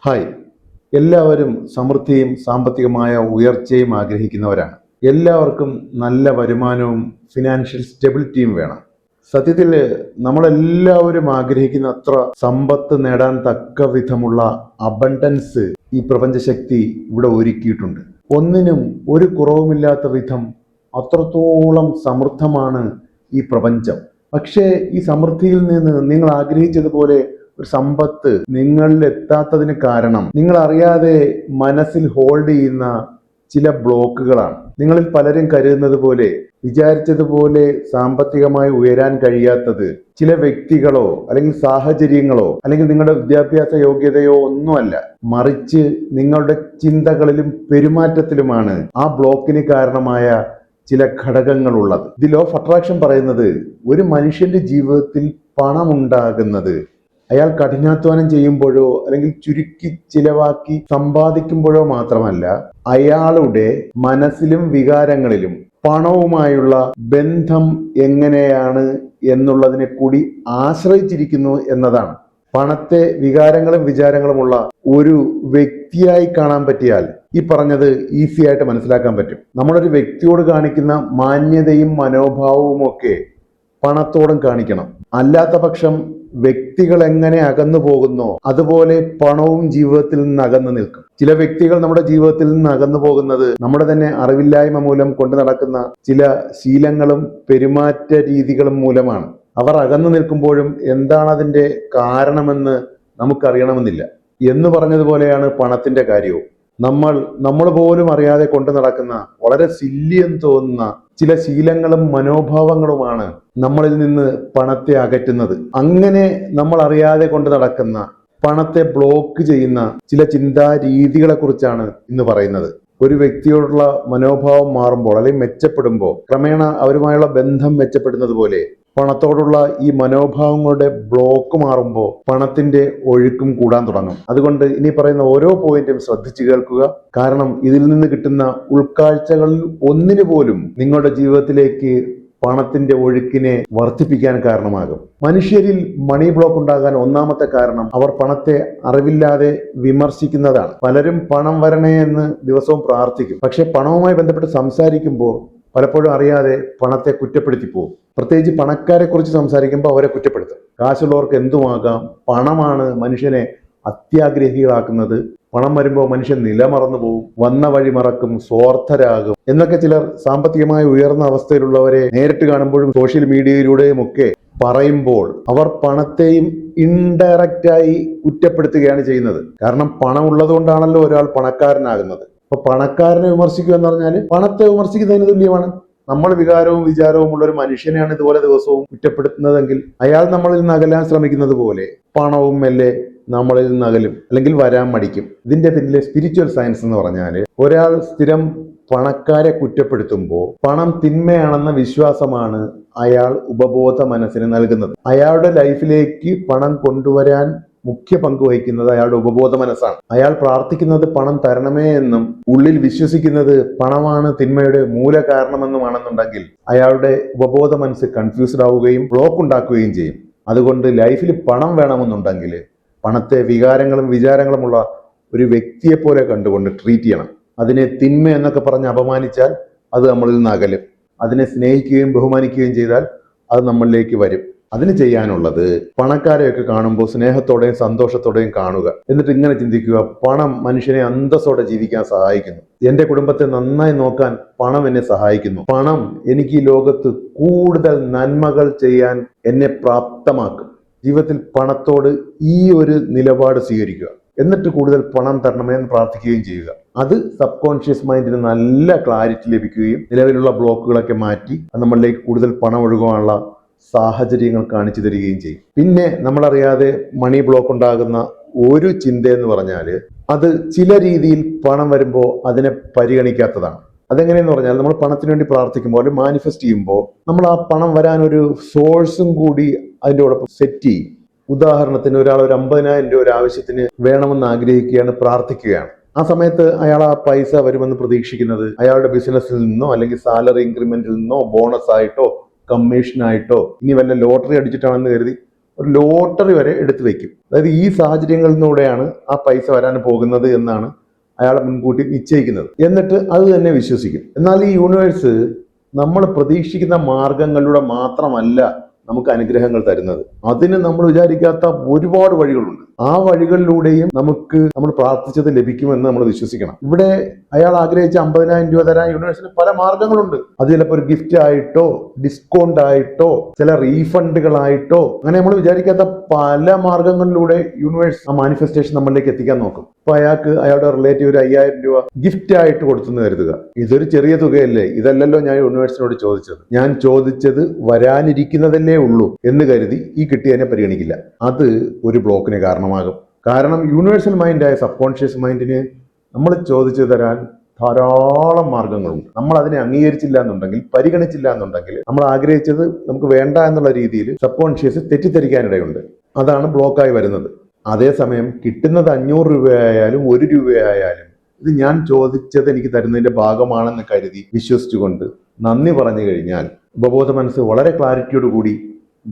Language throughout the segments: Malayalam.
ഹായ്, എല്ലാവരും സമൃദ്ധിയും സാമ്പത്തികമായ ഉയർച്ചയും ആഗ്രഹിക്കുന്നവരാണ്. എല്ലാവർക്കും നല്ല വരുമാനവും ഫിനാൻഷ്യൽ സ്റ്റെബിലിറ്റിയും വേണം. സത്യത്തിൽ നമ്മളെല്ലാവരും ആഗ്രഹിക്കുന്ന അത്ര സമ്പത്ത് നേടാൻ തക്ക വിധമുള്ള അബണ്ടൻസ് ഈ പ്രപഞ്ചശക്തി ഇവിടെ ഒരുക്കിയിട്ടുണ്ട്. ഒന്നിനും ഒരു കുറവുമില്ലാത്ത വിധം അത്രത്തോളം സമൃദ്ധമാണ് ഈ പ്രപഞ്ചം. പക്ഷേ ഈ സമൃദ്ധിയിൽ നിന്ന് നിങ്ങൾ ആഗ്രഹിച്ചതുപോലെ ഒരു സമ്പത്ത് നിങ്ങളിൽ എത്താത്തതിന് കാരണം നിങ്ങൾ അറിയാതെ മനസ്സിൽ ഹോൾഡ് ചെയ്യുന്ന ചില ബ്ലോക്കുകളാണ്. നിങ്ങളിൽ പലരും കരുതുന്നത് പോലെ വിചാരിച്ചതുപോലെ സാമ്പത്തികമായി ഉയരാൻ കഴിയാത്തത് ചില വ്യക്തികളോ അല്ലെങ്കിൽ സാഹചര്യങ്ങളോ അല്ലെങ്കിൽ നിങ്ങളുടെ വിദ്യാഭ്യാസ യോഗ്യതയോ ഒന്നുമല്ല, മറിച്ച് നിങ്ങളുടെ ചിന്തകളിലും പെരുമാറ്റത്തിലുമാണ് ആ ബ്ലോക്കിന് കാരണമായ ചില ഘടകങ്ങളുള്ളത്. ദി ലോ ഓഫ് അട്രാക്ഷൻ പറയുന്നത് ഒരു മനുഷ്യന്റെ ജീവിതത്തിൽ പണമുണ്ടാകുന്നത് അയാൾ കഠിനാധ്വാനം ചെയ്യുമ്പോഴോ അല്ലെങ്കിൽ ചുരുക്കി ചിലവാക്കി സമ്പാദിക്കുമ്പോഴോ മാത്രമല്ല, അയാളുടെ മനസ്സിലും വികാരങ്ങളിലും പണവുമായുള്ള ബന്ധം എങ്ങനെയാണ് എന്നുള്ളതിനെ കൂടി ആശ്രയിച്ചിരിക്കുന്നു എന്നതാണ്. പണത്തെ വികാരങ്ങളും വിചാരങ്ങളുമുള്ള ഒരു വ്യക്തിയായി കാണാൻ പറ്റിയാൽ ഈ പറഞ്ഞത് ഈസി ആയിട്ട് മനസ്സിലാക്കാൻ പറ്റും. നമ്മളൊരു വ്യക്തിയോട് കാണിക്കുന്ന മാന്യതയും മനോഭാവവും ഒക്കെ പണത്തോടും കാണിക്കണം. അല്ലാത്ത പക്ഷം വ്യക്തികൾ എങ്ങനെ അകന്നു പോകുന്നോ അതുപോലെ പണവും ജീവിതത്തിൽ നിന്ന് അകന്നു നിൽക്കും. ചില വ്യക്തികൾ നമ്മുടെ ജീവിതത്തിൽ നിന്ന് അകന്നു പോകുന്നത് നമ്മുടെ തന്നെ അറിവില്ലായ്മ മൂലം കൊണ്ടു നടക്കുന്ന ചില ശീലങ്ങളും പെരുമാറ്റ രീതികളും മൂലമാണ്. അവർ അകന്നു നിൽക്കുമ്പോഴും എന്താണ് അതിന്റെ കാരണമെന്ന് നമുക്കറിയണമെന്നില്ല. എന്ന് പറഞ്ഞതുപോലെയാണ് പണത്തിന്റെ കാര്യവും. നമ്മൾ പോലും അറിയാതെ കൊണ്ടു നടക്കുന്ന വളരെ സില്ലിയെന്ന് തോന്നുന്ന ചില ശീലങ്ങളും മനോഭാവങ്ങളുമാണ് നമ്മളിൽ നിന്ന് പണത്തെ അകറ്റുന്നത്. അങ്ങനെ നമ്മൾ അറിയാതെ കൊണ്ട് നടക്കുന്ന പണത്തെ ബ്ലോക്ക് ചെയ്യുന്ന ചില ചിന്താ രീതികളെ കുറിച്ചാണ് ഇന്ന് പറയുന്നത്. ഒരു വ്യക്തിയോടുള്ള മനോഭാവം മാറുമ്പോൾ അല്ലെങ്കിൽ മെച്ചപ്പെടുമ്പോൾ ക്രമേണ അവരുമായുള്ള ബന്ധം മെച്ചപ്പെടുന്നത് പോലെ പണത്തോടുള്ള ഈ മനോഭാവങ്ങളുടെ ബ്ലോക്ക് മാറുമ്പോൾ പണത്തിന്റെ ഒഴുക്കും കൂടാൻ തുടങ്ങും. അതുകൊണ്ട് ഇനി പറയുന്ന ഓരോ പോയിന്റും ശ്രദ്ധിച്ചു കേൾക്കുക. കാരണം ഇതിൽ നിന്ന് കിട്ടുന്ന ഉൾക്കാഴ്ചകളിൽ ഒന്നിനു പോലും നിങ്ങളുടെ ജീവിതത്തിലേക്ക് പണത്തിന്റെ ഒഴുക്കിനെ വർദ്ധിപ്പിക്കാൻ കാരണമാകും. മനുഷ്യരിൽ മണി ബ്ലോക്ക് ഉണ്ടാകാൻ ഒന്നാമത്തെ കാരണം അവർ പണത്തെ അറിവില്ലാതെ വിമർശിക്കുന്നതാണ്. പലരും പണം വരണേ എന്ന് ദിവസവും പ്രാർത്ഥിക്കും. പക്ഷെ പണവുമായി ബന്ധപ്പെട്ട് സംസാരിക്കുമ്പോൾ പലപ്പോഴും അറിയാതെ പണത്തെ കുറ്റപ്പെടുത്തി പോകും. പ്രത്യേകിച്ച് പണക്കാരെ കുറിച്ച് സംസാരിക്കുമ്പോൾ അവരെ കുറ്റപ്പെടുത്തും. കാശുള്ളവർക്ക് എന്തുമാകാം, പണമാണ് മനുഷ്യനെ അത്യാഗ്രഹികളാക്കുന്നത്, പണം വരുമ്പോൾ മനുഷ്യൻ നിലമറന്നു പോകും, വന്ന വഴി മറക്കും, സ്വാർത്ഥരാകും എന്നൊക്കെ ചിലർ സാമ്പത്തികമായി ഉയർന്ന അവസ്ഥയിലുള്ളവരെ നേരിട്ട് കാണുമ്പോഴും സോഷ്യൽ മീഡിയയിലൂടെയും ഒക്കെ പറയുമ്പോൾ അവർ പണത്തെയും ഇൻഡയറക്റ്റായി കുറ്റപ്പെടുത്തുകയാണ് ചെയ്യുന്നത്. കാരണം പണം ഉള്ളത് കൊണ്ടാണല്ലോ ഒരാൾ പണക്കാരനാകുന്നത്. അപ്പൊ പണക്കാരനെ വിമർശിക്കുക എന്ന് പറഞ്ഞാൽ പണത്തെ വിമർശിക്കുന്നതിന് തുല്യമാണ്. നമ്മൾ വികാരവും വിചാരവും ഉള്ള ഒരു മനുഷ്യനെയാണ് ഇതുപോലെ ദിവസവും കുറ്റപ്പെടുത്തുന്നതെങ്കിൽ അയാൾ നമ്മളിൽ നിന്ന് അകലാൻ ശ്രമിക്കുന്നത് പോലെ പണവും മെല്ലെ നമ്മളിൽ നിന്ന് അകലും അല്ലെങ്കിൽ വരാൻ മടിക്കും. ഇതിന്റെ പിന്നിലെ സ്പിരിച്വൽ സയൻസ് എന്ന് പറഞ്ഞാൽ ഒരാൾ സ്ഥിരം പണക്കാരെ കുറ്റപ്പെടുത്തുമ്പോൾ പണം തിന്മയാണെന്ന വിശ്വാസമാണ് അയാൾ ഉപബോധ മനസ്സിന് നൽകുന്നത്. അയാളുടെ ലൈഫിലേക്ക് പണം കൊണ്ടുവരാൻ മുഖ്യ പങ്ക് വഹിക്കുന്നത് അയാളുടെ ഉപബോധ മനസ്സാണ്. അയാൾ പ്രാർത്ഥിക്കുന്നത് പണം തരണമേ എന്നും ഉള്ളിൽ വിശ്വസിക്കുന്നത് പണമാണ് തിന്മയുടെ മൂല കാരണമെന്നുമാണെന്നുണ്ടെങ്കിൽ അയാളുടെ ഉപബോധ മനസ്സ് കൺഫ്യൂസ്ഡ് ആവുകയും ബ്ലോക്ക് ഉണ്ടാക്കുകയും ചെയ്യും. അതുകൊണ്ട് ലൈഫിൽ പണം വേണമെന്നുണ്ടെങ്കിൽ പണത്തെ വികാരങ്ങളും വിചാരങ്ങളുമുള്ള ഒരു വ്യക്തിയെ പോലെ കണ്ടുകൊണ്ട് ട്രീറ്റ് ചെയ്യണം. അതിനെ തിന്മ എന്നൊക്കെ പറഞ്ഞ് അപമാനിച്ചാൽ അത് നമ്മളിൽ നിന്ന് അകലും. അതിനെ സ്നേഹിക്കുകയും ബഹുമാനിക്കുകയും ചെയ്താൽ അത് നമ്മളിലേക്ക് വരും. അതിന് ചെയ്യാനുള്ളത് പണക്കാരെയൊക്കെ കാണുമ്പോൾ സ്നേഹത്തോടെയും സന്തോഷത്തോടെയും കാണുക. എന്നിട്ട് ഇങ്ങനെ ചിന്തിക്കുക, പണം മനുഷ്യനെ അന്തസ്സോടെ ജീവിക്കാൻ സഹായിക്കുന്നു. എന്റെ കുടുംബത്തെ നന്നായി നോക്കാൻ പണം എന്നെ സഹായിക്കുന്നു. പണം എനിക്ക് ഈ ലോകത്ത് കൂടുതൽ നന്മകൾ ചെയ്യാൻ എന്നെ പ്രാപ്തമാക്കും. ജീവിതത്തിൽ പണത്തോട് ഈ ഒരു നിലപാട് സ്വീകരിക്കുക. എന്നിട്ട് കൂടുതൽ പണം തരണമേ എന്ന് പ്രാർത്ഥിക്കുകയും ചെയ്യുക. അത് സബ് കോൺഷ്യസ് മൈൻഡിന് നല്ല ക്ലാരിറ്റി ലഭിക്കുകയും നിലവിലുള്ള ബ്ലോക്കുകളൊക്കെ മാറ്റി നമ്മളിലേക്ക് കൂടുതൽ പണം ഒഴുകാനുള്ള സാഹചര്യങ്ങൾ കാണിച്ചു തരികയും ചെയ്യും. പിന്നെ നമ്മളറിയാതെ മണി ബ്ലോക്ക് ഉണ്ടാകുന്ന ഒരു ചിന്ത എന്ന് പറഞ്ഞാൽ അത് ചില രീതിയിൽ പണം വരുമ്പോൾ അതിനെ പരിഗണിക്കാത്തതാണ്. അതെങ്ങനെയെന്ന് പറഞ്ഞാൽ നമ്മൾ പണത്തിന് വേണ്ടി പ്രാർത്ഥിക്കുമ്പോൾ അല്ലെങ്കിൽ മാനിഫെസ്റ്റ് ചെയ്യുമ്പോൾ നമ്മൾ ആ പണം വരാൻ ഒരു സോഴ്സും കൂടി അതിൻ്റെ കൂടെ സെറ്റ് ചെയ്യും. ഉദാഹരണത്തിന് ഒരാൾ ഒരു 50,000 രൂപ ഒരു ആവശ്യത്തിന് വേണമെന്ന് ആഗ്രഹിക്കുകയാണ്, പ്രാർത്ഥിക്കുകയാണ്. ആ സമയത്ത് അയാൾ ആ പൈസ വരുമെന്ന് പ്രതീക്ഷിക്കുന്നത് അയാളുടെ ബിസിനസ്സിൽ നിന്നോ അല്ലെങ്കിൽ സാലറി ഇൻക്രിമെന്റിൽ നിന്നോ ബോണസ് ആയിട്ടോ കമ്മീഷനായിട്ടോ ഇനി വല്ല ലോട്ടറി അടിച്ചിട്ടാണെന്ന് കരുതി ഒരു ലോട്ടറി വരെ എടുത്തു വെക്കും. അതായത് ഈ സാഹചര്യങ്ങളിലൂടെയാണ് ആ പൈസ വരാൻ പോകുന്നത് എന്നാണ് അയാൾ മുൻകൂട്ടി നിശ്ചയിക്കുന്നത്. എന്നിട്ട് അത് തന്നെ വിശ്വസിക്കും. എന്നാൽ ഈ യൂണിവേഴ്സ് നമ്മൾ പ്രതീക്ഷിക്കുന്ന മാർഗങ്ങളിലൂടെ മാത്രമല്ല നമുക്ക് അനുഗ്രഹങ്ങൾ തരുന്നത്. അതിന് നമ്മൾ വിചാരിക്കാത്ത ഒരുപാട് വഴികളുണ്ട്. ആ വഴികളിലൂടെയും നമുക്ക് നമ്മൾ പ്രാർത്ഥിച്ചത് ലഭിക്കുമെന്ന് നമ്മൾ വിശ്വസിക്കണം. ഇവിടെ അയാൾ ആഗ്രഹിച്ച 50,000 രൂപ തരാൻ യൂണിവേഴ്സിന് പല മാർഗങ്ങളുണ്ട്. അത് ചിലപ്പോൾ ഒരു ഗിഫ്റ്റ് ആയിട്ടോ, ഡിസ്കൗണ്ട് ആയിട്ടോ, ചില റീഫണ്ടുകളായിട്ടോ, അങ്ങനെ നമ്മൾ വിചാരിക്കാത്ത പല മാർഗങ്ങളിലൂടെ യൂണിവേഴ്സ് ആ മാനിഫെസ്റ്റേഷൻ നമ്മളിലേക്ക് എത്തിക്കാൻ നോക്കും. അപ്പൊ അയാൾക്ക് അയാളുടെ റിലേറ്റീവ് ഒരു 5,000 രൂപ ഗിഫ്റ്റ് ആയിട്ട് കൊടുത്തെന്ന് കരുതുക. ഇതൊരു ചെറിയ തുകയല്ലേ, ഇതല്ലല്ലോ ഞാൻ യൂണിവേഴ്സിനോട് ചോദിച്ചത്. ഞാൻ ചോദിച്ചത് വരാനിരിക്കുന്നതല്ലേ ഉള്ളൂ എന്ന് കരുതി ഈ കിട്ടിയതിനെ പരിഗണിക്കില്ല. അത് ഒരു ബ്ലോക്കിന് കാരണമാകും. കാരണം യൂണിവേഴ്സൽ മൈൻഡായ സബ് കോൺഷ്യസ് മൈൻഡിന് നമ്മൾ ചോദിച്ചു തരാൻ ധാരാളം മാർഗങ്ങളുണ്ട്. നമ്മൾ അതിനെ അംഗീകരിച്ചില്ല എന്നുണ്ടെങ്കിൽ, പരിഗണിച്ചില്ല എന്നുണ്ടെങ്കിൽ, നമ്മൾ ആഗ്രഹിച്ചത് നമുക്ക് വേണ്ട എന്നുള്ള രീതിയിൽ സബ് കോൺഷ്യസ് തെറ്റിദ്ധരിക്കാനിടയുണ്ട്. അതാണ് ബ്ലോക്കായി വരുന്നത്. അതേസമയം കിട്ടുന്നത് 500 രൂപയായാലും 1 രൂപയായാലും ഇത് ഞാൻ ചോദിച്ചത് എനിക്ക് തരുന്നതിന്റെ ഭാഗമാണെന്ന് കരുതി വിശ്വസിച്ചുകൊണ്ട് നന്ദി പറഞ്ഞു കഴിഞ്ഞാൽ ഉപബോധ മനസ്സ് വളരെ ക്ലാരിറ്റിയോട് കൂടി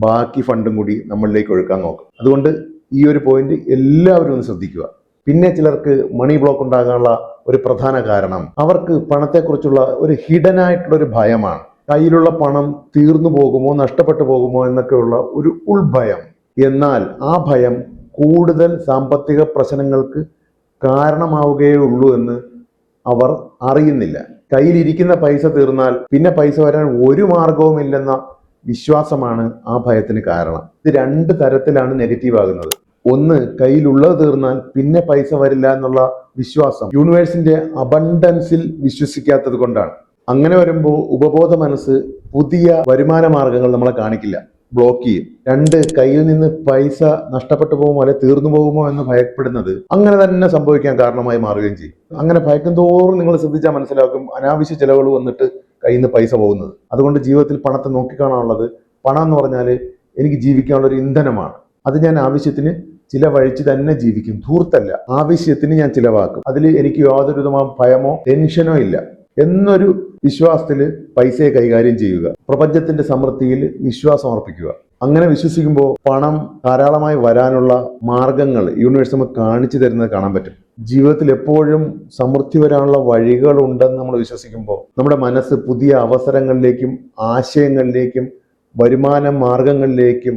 ബാക്കി ഫണ്ടും കൂടി നമ്മളിലേക്ക് ഒഴുക്കാൻ നോക്കും. അതുകൊണ്ട് ഈ ഒരു പോയിന്റ് എല്ലാവരും ഒന്ന് ശ്രദ്ധിക്കുക. പിന്നെ ചിലർക്ക് മണി ബ്ലോക്ക് ഉണ്ടാകാനുള്ള ഒരു പ്രധാന കാരണം അവർക്ക് പണത്തെക്കുറിച്ചുള്ള ഒരു ഹിഡൻ ആയിട്ടുള്ള ഒരു ഭയമാണ്. കയ്യിലുള്ള പണം തീർന്നു പോകുമോ, നഷ്ടപ്പെട്ടു പോകുമോ എന്നൊക്കെയുള്ള ഒരു ഉൾഭയം. എന്നാൽ ആ ഭയം കൂടുതൽ സാമ്പത്തിക പ്രശ്നങ്ങൾക്ക് കാരണമാവുകയുള്ളൂ എന്ന് അവർ അറിയുന്നില്ല. കയ്യിലിരിക്കുന്ന പൈസ തീർന്നാൽ പിന്നെ പൈസ വരാൻ ഒരു മാർഗവുമില്ലെന്ന വിശ്വാസമാണ് ആ ഭയത്തിന് കാരണം. ഇത് 2 തരത്തിലാണ് നെഗറ്റീവ് ആകുന്നത്. ഒന്ന്, കയ്യിലുള്ളത് തീർന്നാൽ പിന്നെ പൈസ വരില്ല എന്നുള്ള വിശ്വാസം യൂണിവേഴ്സിന്റെ അബണ്ടൻസിൽ വിശ്വസിക്കാത്തത് കൊണ്ടാണ്. അങ്ങനെ വരുമ്പോൾ ഉപബോധ മനസ്സ് പുതിയ വരുമാന മാർഗങ്ങൾ നമ്മളെ കാണിക്കില്ല, ബ്ലോക്ക് ചെയ്യും. 2, കയ്യിൽ നിന്ന് പൈസ നഷ്ടപ്പെട്ടു പോകുമോ അല്ലെ തീർന്നു പോകുമോ എന്ന് ഭയപ്പെടുന്നത് അങ്ങനെ തന്നെ സംഭവിക്കാൻ കാരണമായി മാറുകയും ചെയ്യും. അങ്ങനെ ഭയക്കും തോറും നിങ്ങൾ ശ്രദ്ധിച്ചാൽ മനസ്സിലാക്കും അനാവശ്യ ചെലവുകൾ വന്നിട്ട് കയ്യിൽ നിന്ന് പൈസ പോകുന്നത്. അതുകൊണ്ട് ജീവിതത്തിൽ പണത്തെ നോക്കിക്കാണാനുള്ളത്, പണം എന്ന് പറഞ്ഞാൽ എനിക്ക് ജീവിക്കാനുള്ള ഒരു ഇന്ധനമാണ്. അത് ഞാൻ ആവശ്യത്തിന് ചിലവഴിച്ച് തന്നെ ജീവിക്കും, ധൂർത്തല്ല. ആവശ്യത്തിന് ഞാൻ ചിലവാക്കും. അതിൽ എനിക്ക് യാതൊരു വിധമായ ഭയമോ ടെൻഷനോ ഇല്ല എന്നൊരു വിശ്വാസത്തിൽ പൈസയെ കൈകാര്യം ചെയ്യുക. പ്രപഞ്ചത്തിന്റെ സമൃദ്ധിയിൽ വിശ്വാസം അർപ്പിക്കുക. അങ്ങനെ വിശ്വസിക്കുമ്പോൾ പണം ധാരാളമായി വരാനുള്ള മാർഗങ്ങൾ യൂണിവേഴ്സ് നമുക്ക് കാണിച്ചു തരുന്നത് കാണാൻ പറ്റും. ജീവിതത്തിൽ എപ്പോഴും സമൃദ്ധി വരാനുള്ള വഴികളുണ്ടെന്ന് നമ്മൾ വിശ്വസിക്കുമ്പോൾ നമ്മുടെ മനസ്സ് പുതിയ അവസരങ്ങളിലേക്കും ആശയങ്ങളിലേക്കും വരുമാന മാർഗങ്ങളിലേക്കും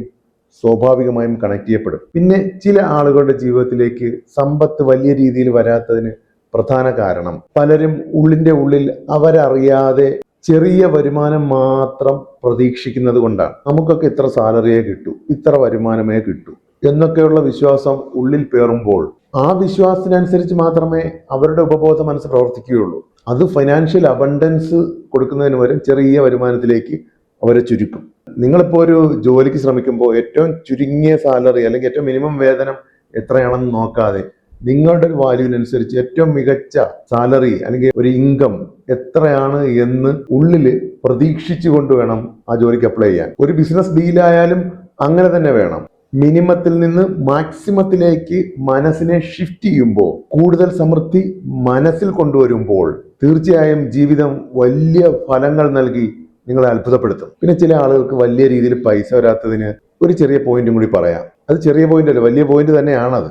സ്വാഭാവികമായും കണക്ട് ചെയ്യപ്പെടും. പിന്നെ ചില ആളുകളുടെ ജീവിതത്തിലേക്ക് സമ്പത്ത് വലിയ രീതിയിൽ വരാത്തതിന് പ്രധാന കാരണം പലരും ഉള്ളിന്റെ ഉള്ളിൽ അവരറിയാതെ ചെറിയ വരുമാനം മാത്രം പ്രതീക്ഷിക്കുന്നത് കൊണ്ടാണ്. നമുക്കൊക്കെ ഇത്ര സാലറിയേ കിട്ടൂ, ഇത്ര വരുമാനമേ കിട്ടൂ എന്നൊക്കെയുള്ള വിശ്വാസം ഉള്ളിൽ പേറുമ്പോൾ ആ വിശ്വാസത്തിനനുസരിച്ച് മാത്രമേ അവരുടെ ഉപബോധ മനസ്സ് പ്രവർത്തിക്കുകയുള്ളൂ. അത് ഫൈനാൻഷ്യൽ അബണ്ടൻസ് കൊടുക്കുന്നതിന് പകരം ചെറിയ വരുമാനത്തിലേക്ക് അവരെ ചുരുക്കും. നിങ്ങളിപ്പോൾ ഒരു ജോലിക്ക് ശ്രമിക്കുമ്പോൾ ഏറ്റവും ചുരുങ്ങിയ സാലറി അല്ലെങ്കിൽ ഏറ്റവും മിനിമം വേതനം എത്രയാണെന്ന് നോക്കാതെ നിങ്ങളുടെ ഒരു വാല്യൂവിനനുസരിച്ച് ഏറ്റവും മികച്ച സാലറി അല്ലെങ്കിൽ ഒരു ഇൻകം എത്രയാണ് എന്ന് ഉള്ളിൽ പ്രതീക്ഷിച്ചുകൊണ്ട് വേണം ആ ജോലിക്ക് അപ്ലൈ ചെയ്യാൻ. ഒരു ബിസിനസ് ഡീലായാലും അങ്ങനെ തന്നെ വേണം. മിനിമത്തിൽ നിന്ന് മാക്സിമത്തിലേക്ക് മനസ്സിനെ ഷിഫ്റ്റ് ചെയ്യുമ്പോൾ, കൂടുതൽ സമൃദ്ധി മനസ്സിൽ കൊണ്ടുവരുമ്പോൾ തീർച്ചയായും ജീവിതം വലിയ ഫലങ്ങൾ നൽകി നിങ്ങളെ അത്ഭുതപ്പെടുത്തും. പിന്നെ ചില ആളുകൾക്ക് വലിയ രീതിയിൽ പൈസ വരാത്തതിന് ഒരു ചെറിയ പോയിന്റും കൂടി പറയാം. അത് ചെറിയ പോയിന്റ് അല്ല, വലിയ പോയിന്റ് തന്നെയാണത്.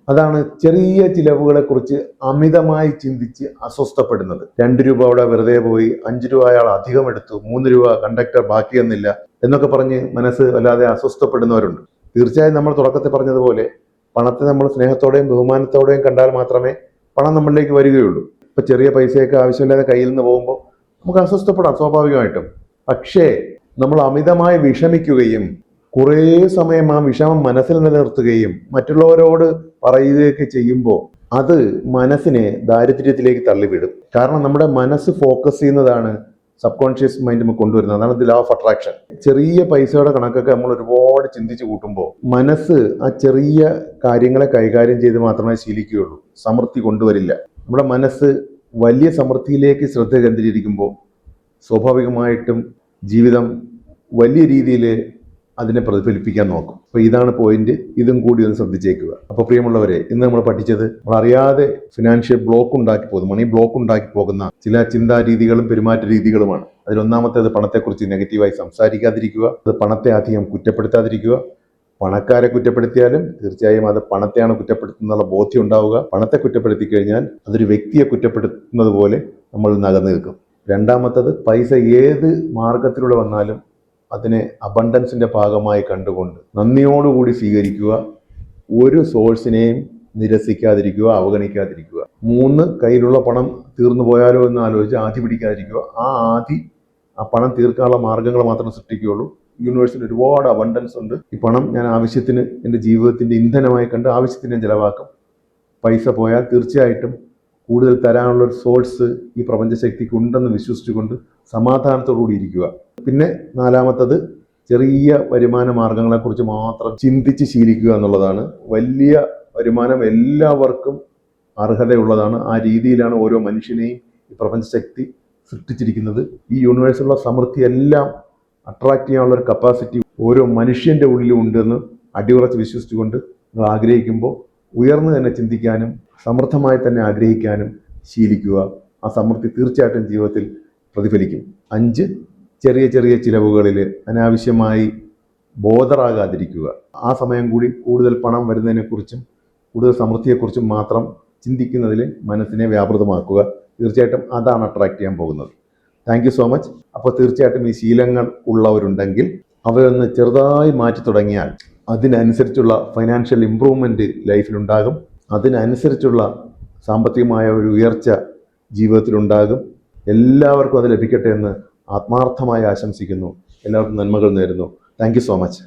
അതാണ് ചെറിയ ചിലവുകളെ കുറിച്ച് അമിതമായി ചിന്തിച്ച് അസ്വസ്ഥപ്പെടുന്നത്. 2 രൂപ അവിടെ വെറുതെ പോയി, 5 രൂപ അയാൾ അധികം എടുത്തു, 3 രൂപ കണ്ടക്ടർ ബാക്കി തന്നില്ല എന്നൊക്കെ പറഞ്ഞ് മനസ്സ് വല്ലാതെ അസ്വസ്ഥപ്പെടുന്നവരുണ്ട്. തീർച്ചയായും നമ്മൾ തുടക്കത്തിൽ പറഞ്ഞതുപോലെ പണത്തെ നമ്മൾ സ്നേഹത്തോടെയും ബഹുമാനത്തോടെയും കണ്ടാൽ മാത്രമേ പണം നമ്മളിലേക്ക് വരികയുള്ളൂ. ഇപ്പൊ ചെറിയ പൈസയൊക്കെ ആവശ്യമില്ലാതെ കയ്യിൽ നിന്ന് പോകുമ്പോൾ നമുക്ക് അസ്വസ്ഥപ്പെടാം സ്വാഭാവികമായിട്ടും. പക്ഷേ നമ്മൾ അമിതമായി വിഷമിക്കുകയും കുറേ സമയം ആ വിഷമം മനസ്സിൽ നിലനിർത്തുകയും മറ്റുള്ളവരോട് പറയുകയൊക്കെ ചെയ്യുമ്പോൾ അത് മനസ്സിനെ ദാരിദ്ര്യത്തിലേക്ക് തള്ളിവിടും. കാരണം നമ്മുടെ മനസ്സ് ഫോക്കസ് ചെയ്യുന്നതാണ് സബ് കോൺഷ്യസ് മൈൻഡ് നമുക്ക് കൊണ്ടുവരുന്നത്. അതാണ് ദി ലോ ഓഫ് അട്രാക്ഷൻ. ചെറിയ പൈസയുടെ കണക്കൊക്കെ നമ്മൾ ഒരുപാട് ചിന്തിച്ച് കൂട്ടുമ്പോൾ മനസ്സ് ആ ചെറിയ കാര്യങ്ങളെ കൈകാര്യം ചെയ്ത് മാത്രമേ ശീലിക്കുകയുള്ളൂ, സമൃദ്ധി കൊണ്ടുവരില്ല. നമ്മുടെ മനസ്സ് വലിയ സമൃദ്ധിയിലേക്ക് ശ്രദ്ധ കേന്ദ്രീകരിക്കുമ്പോൾ സ്വാഭാവികമായിട്ടും ജീവിതം വലിയ രീതിയിൽ അതിനെ പ്രതിഫലിപ്പിക്കാൻ നോക്കും. അപ്പോൾ ഇതാണ് പോയിന്റ്. ഇതും കൂടി ഒന്ന് ശ്രദ്ധിച്ചേക്കുക. അപ്പോൾ പ്രിയമുള്ളവരെ, ഇന്ന് നമ്മൾ പഠിച്ചത് നമ്മൾ അറിയാതെ ഫിനാൻഷ്യൽ ബ്ലോക്ക് ഉണ്ടാക്കി പോകുന്ന, മണി ബ്ലോക്ക് ഉണ്ടാക്കി പോകുന്ന ചില ചിന്താ രീതികളും പെരുമാറ്റ രീതികളുമാണ്. അതിലൊന്നാമത്തേത് പണത്തെക്കുറിച്ച് നെഗറ്റീവായി സംസാരിക്കാതിരിക്കുക, അത് പണത്തെ അധികം കുറ്റപ്പെടുത്താതിരിക്കുക, പണക്കാരെ കുറ്റപ്പെടുത്തിയാലും തീർച്ചയായും അത് പണത്തെയാണ് കുറ്റപ്പെടുത്തുന്നുള്ള ബോധ്യം ഉണ്ടാവുക. പണത്തെ കുറ്റപ്പെടുത്തി കഴിഞ്ഞാൽ അതൊരു വ്യക്തിയെ കുറ്റപ്പെടുത്തുന്നത് പോലെ നമ്മൾ നകന്നു നിൽക്കും. രണ്ടാമത്തത്, പൈസ ഏത് മാർഗത്തിലൂടെ വന്നാലും അതിനെ അബണ്ടൻസിന്റെ ഭാഗമായി കണ്ടുകൊണ്ട് നന്ദിയോടുകൂടി സ്വീകരിക്കുക. ഒരു സോഴ്സിനെയും നിരസിക്കാതിരിക്കുക, അവഗണിക്കാതിരിക്കുക. 3, കയ്യിലുള്ള പണം തീർന്നു പോയാലോ എന്ന് ആലോചിച്ച് ആധി പിടിക്കാതിരിക്കുക. ആ പണം തീർക്കാനുള്ള മാർഗങ്ങൾ മാത്രം സൃഷ്ടിക്കുകയുള്ളൂ. യൂണിവേഴ്സിൽ ഒരുപാട് അബണ്ടൻസ് ഉണ്ട്. ഈ പണം ഞാൻ ആവശ്യത്തിന് എൻ്റെ ജീവിതത്തിന്റെ ഇന്ധനമായി കണ്ട് ആവശ്യത്തിന് ഞാൻ ചിലവാക്കും. പൈസ പോയാൽ തീർച്ചയായിട്ടും കൂടുതൽ തരാനുള്ള ഒരു സോഴ്സ് ഈ പ്രപഞ്ചശക്തിക്ക് ഉണ്ടെന്ന് വിശ്വസിച്ചുകൊണ്ട് സമാധാനത്തോടുകൂടി ഇരിക്കുക. പിന്നെ 4മത്തത്, ചെറിയ വരുമാന മാർഗങ്ങളെക്കുറിച്ച് മാത്രം ചിന്തിച്ച് ശീലിക്കുക എന്നുള്ളതാണ്. വലിയ വരുമാനം എല്ലാവർക്കും അർഹതയുള്ളതാണ്. ആ രീതിയിലാണ് ഓരോ മനുഷ്യനെയും ഈ പ്രപഞ്ചശക്തി സൃഷ്ടിച്ചിരിക്കുന്നത്. ഈ യൂണിവേഴ്സിലുള്ള സമൃദ്ധി എല്ലാം അട്രാക്ട് ചെയ്യാനുള്ള ഒരു കപ്പാസിറ്റി ഓരോ മനുഷ്യന്റെ ഉള്ളിലും ഉണ്ടെന്ന് അടിയുറച്ച് വിശ്വസിച്ചുകൊണ്ട് നിങ്ങൾ ആഗ്രഹിക്കുമ്പോൾ ഉയർന്നു തന്നെ ചിന്തിക്കാനും സമൃദ്ധമായി തന്നെ ആഗ്രഹിക്കാനും ശീലിക്കുക. ആ സമൃദ്ധി തീർച്ചയായിട്ടും ജീവിതത്തിൽ പ്രതിഫലിക്കും. 5, ചെറിയ ചെറിയ ചിലവുകളിൽ അനാവശ്യമായി ബോധറാകാതിരിക്കുക. ആ സമയം കൂടി കൂടുതൽ പണം വരുന്നതിനെക്കുറിച്ചും കൂടുതൽ സമൃദ്ധിയെക്കുറിച്ചും മാത്രം ചിന്തിക്കുന്നതിൽ മനസ്സിനെ വ്യാപൃതമാക്കുക. തീർച്ചയായിട്ടും അതാണ് അട്രാക്ട് ചെയ്യാൻ പോകുന്നത്. Thank you so much. അപ്പോൾ തീർച്ചയായിട്ടും ഈ ശീലങ്ങൾ ഉള്ളവരുണ്ടെങ്കിൽ അവയൊന്ന് ചെറുതായി മാറ്റി തുടങ്ങിയാൽ അതിനനുസരിച്ചുള്ള ഫൈനാൻഷ്യൽ ഇമ്പ്രൂവ്മെൻറ്റ് ലൈഫിലുണ്ടാകും. അതിനനുസരിച്ചുള്ള സാമ്പത്തികമായ ഒരു ഉയർച്ച ജീവിതത്തിലുണ്ടാകും. എല്ലാവർക്കും അത് ലഭിക്കട്ടെ എന്ന് ആത്മാർത്ഥമായി ആശംസിക്കുന്നു. എല്ലാവർക്കും നന്മകൾ നേരുന്നു. Thank you so much.